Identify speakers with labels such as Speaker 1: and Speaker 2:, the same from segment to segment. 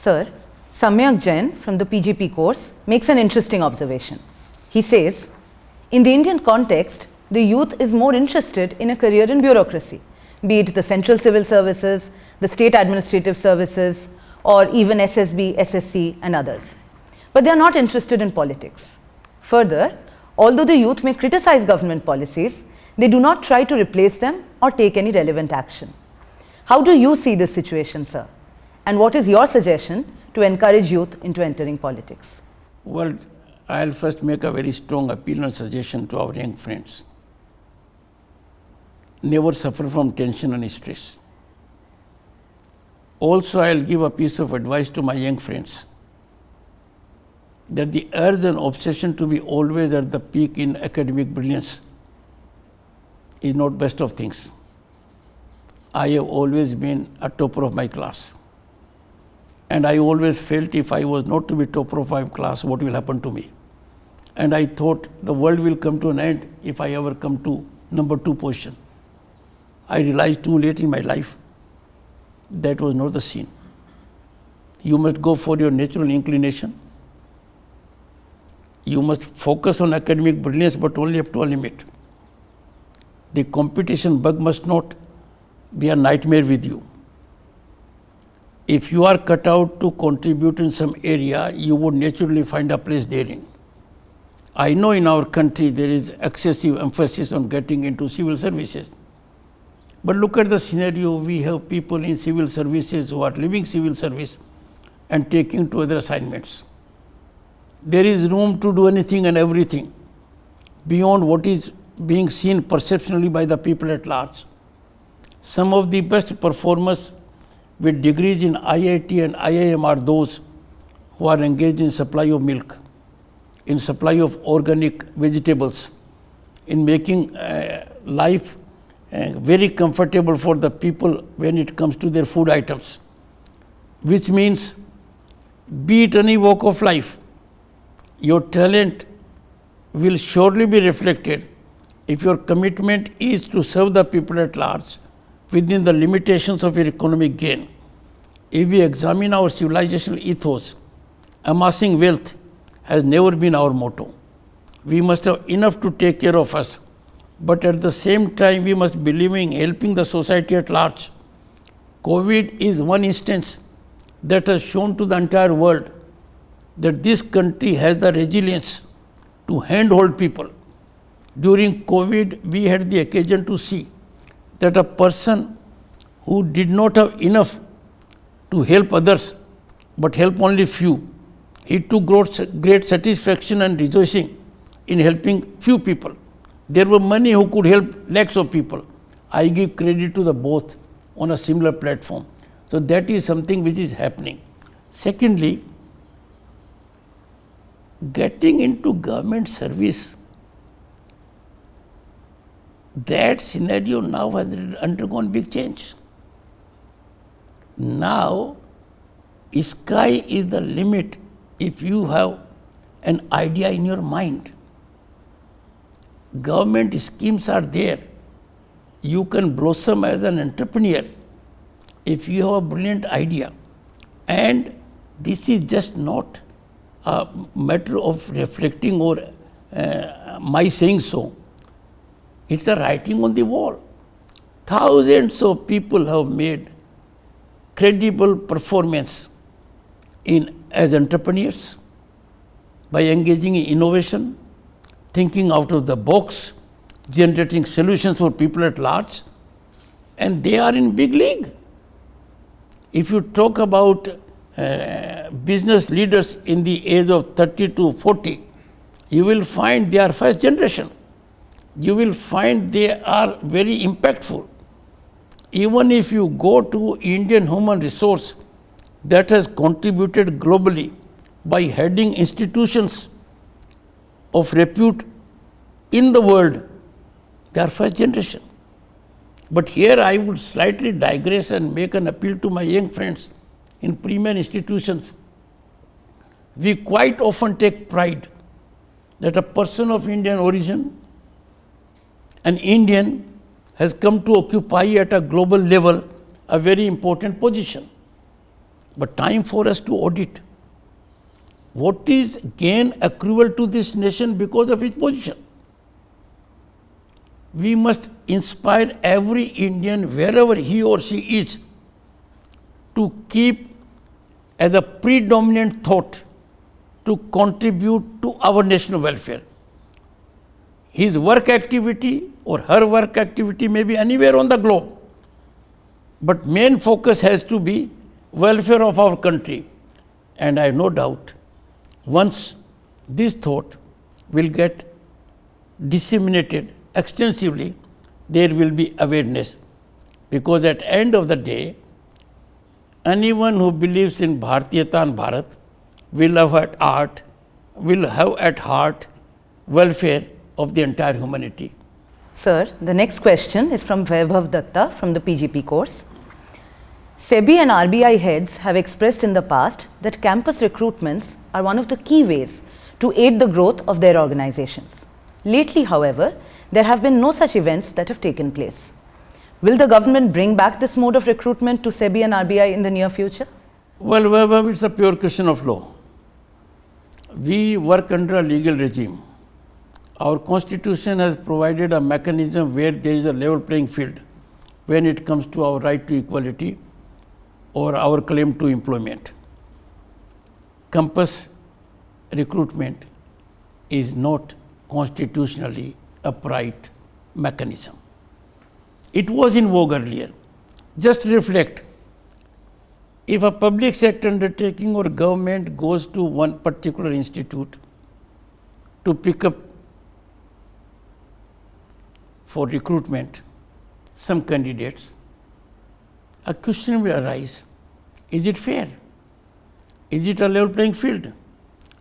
Speaker 1: Sir, Samyak Jain from the PGP course makes an interesting observation. He says, in the Indian context, the youth is more interested in a career in bureaucracy, be it the central civil services, the state administrative services, or even SSB, SSC and others. But they are not interested in politics. Further, although the youth may criticize government policies, they do not try to replace them or take any relevant action. How do you see this situation, sir? And what is your suggestion to encourage youth into entering politics?
Speaker 2: Well, I'll first make a very strong appeal and suggestion to our young friends. Never suffer from tension and stress. Also, I'll give a piece of advice to my young friends that the urge and obsession to be always at the peak in academic brilliance is not best of things. I have always been a topper of my class. And I always felt if I was not to be topper of my class, what will happen to me? And I thought the world will come to an end if I ever come to number 2 position. I realized too late in my life that was not the scene. You must go for your natural inclination. You must focus on academic brilliance, but only up to a limit. The competition bug must not be a nightmare with you. If you are cut out to contribute in some area, you would naturally find a place therein. I know in our country there is excessive emphasis on getting into civil services. But look at the scenario. We have people in civil services who are leaving civil service and taking to other assignments. There is room to do anything and everything beyond what is being seen perceptionally by the people at large. Some of the best performers with degrees in IIT and IIM are those who are engaged in supply of milk, in supply of organic vegetables, in making life very comfortable for the people when it comes to their food items, which means be it any walk of life, your talent will surely be reflected if your commitment is to serve the people at large within the limitations of your economic gain. If we examine our civilizational ethos, amassing wealth has never been our motto. We must have enough to take care of us, but at the same time we must believe in helping the society at large. COVID is one instance that has shown to the entire world that this country has the resilience to handhold people. During COVID, we had the occasion to see that a person who did not have enough to help others, but help only few, he took great satisfaction and rejoicing in helping few people. There were many who could help lakhs of people. I give credit to the both on a similar platform. So that is something which is happening. Secondly, getting into government service, that scenario now has undergone big change. Now, sky is the limit if you have an idea in your mind. Government schemes are there. You can blossom as an entrepreneur if you have a brilliant idea. And this is just not a matter of reflecting or my saying so. It's a writing on the wall. Thousands of people have made credible performance as entrepreneurs by engaging in innovation, thinking out of the box, generating solutions for people at large, and they are in big league. If you talk about business leaders in the age of 30 to 40, you will find they are first generation. You will find they are very impactful. Even if you go to Indian human resource that has contributed globally by heading institutions of repute in the world, they are first generation. But here I would slightly digress and make an appeal to my young friends in premier institutions. We quite often take pride that a person of Indian origin, an Indian, has come to occupy at a global level a very important position. but time for us to audit. What is gain accrual to this nation because of its position? We must inspire every Indian wherever he or she is to keep as a predominant thought to contribute to our national welfare. His work activity or her work activity may be anywhere on the globe, but main focus has to be welfare of our country. And I have no doubt, once this thought will get disseminated extensively, there will be awareness. Because at the end of the day, anyone who believes in Bharatiyata and Bharat will have at heart welfare of the entire humanity.
Speaker 1: Sir, the next question is from Vaibhav Datta from the PGP course. SEBI and RBI heads have expressed in the past that campus recruitments are one of the key ways to aid the growth of their organizations. Lately, however, there have been no such events that have taken place. Will the government bring back this mode of recruitment to SEBI and RBI in the near future?
Speaker 2: Well, it's a pure question of law. We work under a legal regime. Our constitution has provided a mechanism where there is a level playing field when it comes to our right to equality or our claim to employment. Campus recruitment is not constitutionally upright mechanism. It was in vogue earlier. Just reflect. If a public sector undertaking or government goes to one particular institute to pick up for recruitment some candidates, a question will arise: is it fair? Is it a level playing field?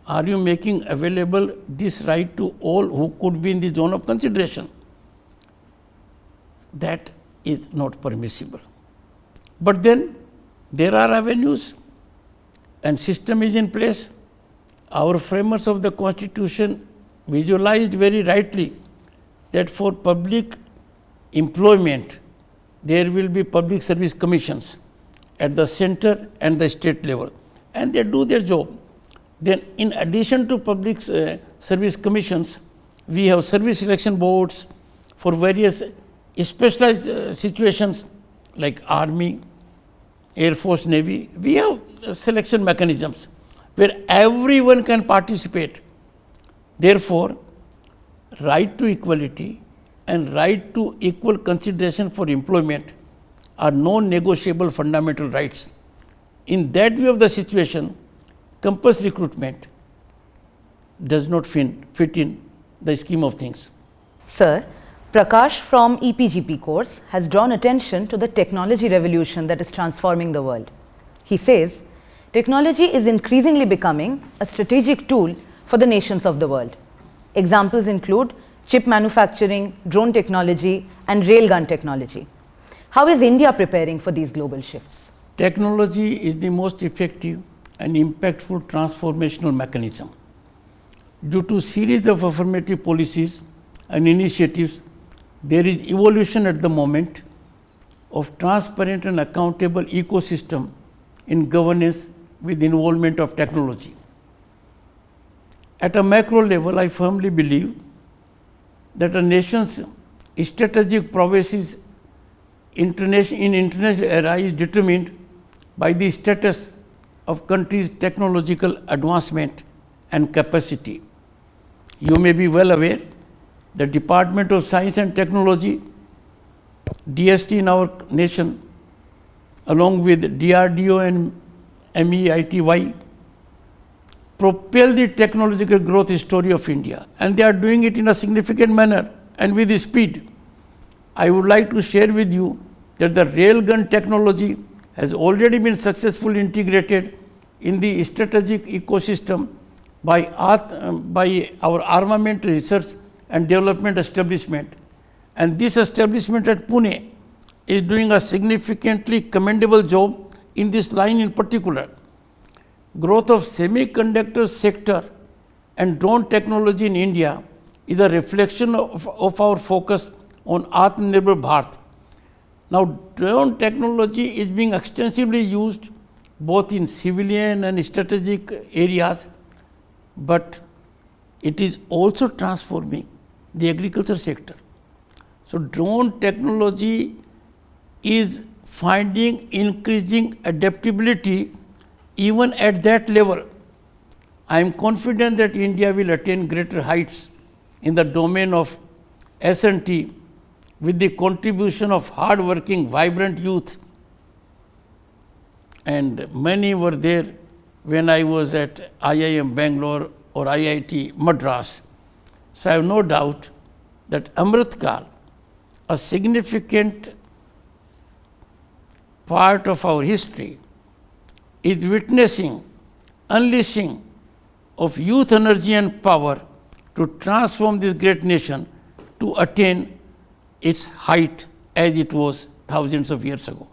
Speaker 2: Are you making available this right to all who could be in the zone of consideration? That is not permissible. But then there are avenues and system is in place. Our framers of the Constitution visualized very rightly that for public employment there will be public service commissions at the center and the state level, and they do their job. Then in addition to public service commissions, we have service selection boards for various specialized situations like Army, Air Force, Navy. We have selection mechanisms where everyone can participate. Therefore, right to equality and right to equal consideration for employment are non-negotiable fundamental rights. In that view of the situation, campus recruitment does not fit in the scheme of things.
Speaker 1: Sir, Prakash from EPGP course has drawn attention to the technology revolution that is transforming the world. He says, technology is increasingly becoming a strategic tool for the nations of the world. Examples include chip manufacturing, drone technology, and railgun technology. How is India preparing for these global shifts?
Speaker 2: Technology is the most effective and impactful transformational mechanism. Due to series of affirmative policies and initiatives, there is evolution at the moment of transparent and accountable ecosystem in governance with involvement of technology. At a macro level, I firmly believe that a nation's strategic prowess in international era is determined by the status of country's technological advancement and capacity. You may be well aware the Department of Science and Technology, DST in our nation, along with DRDO and MEITY, propel the technological growth story of India, and they are doing it in a significant manner and with speed. I would like to share with you that the railgun technology has already been successfully integrated in the strategic ecosystem by our armament research and development establishment. And this establishment at Pune is doing a significantly commendable job in this line in particular. Growth of semiconductor sector and drone technology in India is a reflection of our focus on Atmanirbhar Bharat. Now, drone technology is being extensively used both in civilian and strategic areas, but it is also transforming the agriculture sector. So, drone technology is finding increasing adaptability even at that level. I am confident that India will attain greater heights in the domain of S&T with the contribution of hard-working, vibrant youth. And many were there when I was at IIM Bangalore or IIT Madras. So, I have no doubt that Amrit Kal, a significant part of our history, is witnessing unleashing of youth energy and power to transform this great nation to attain its height as it was thousands of years ago.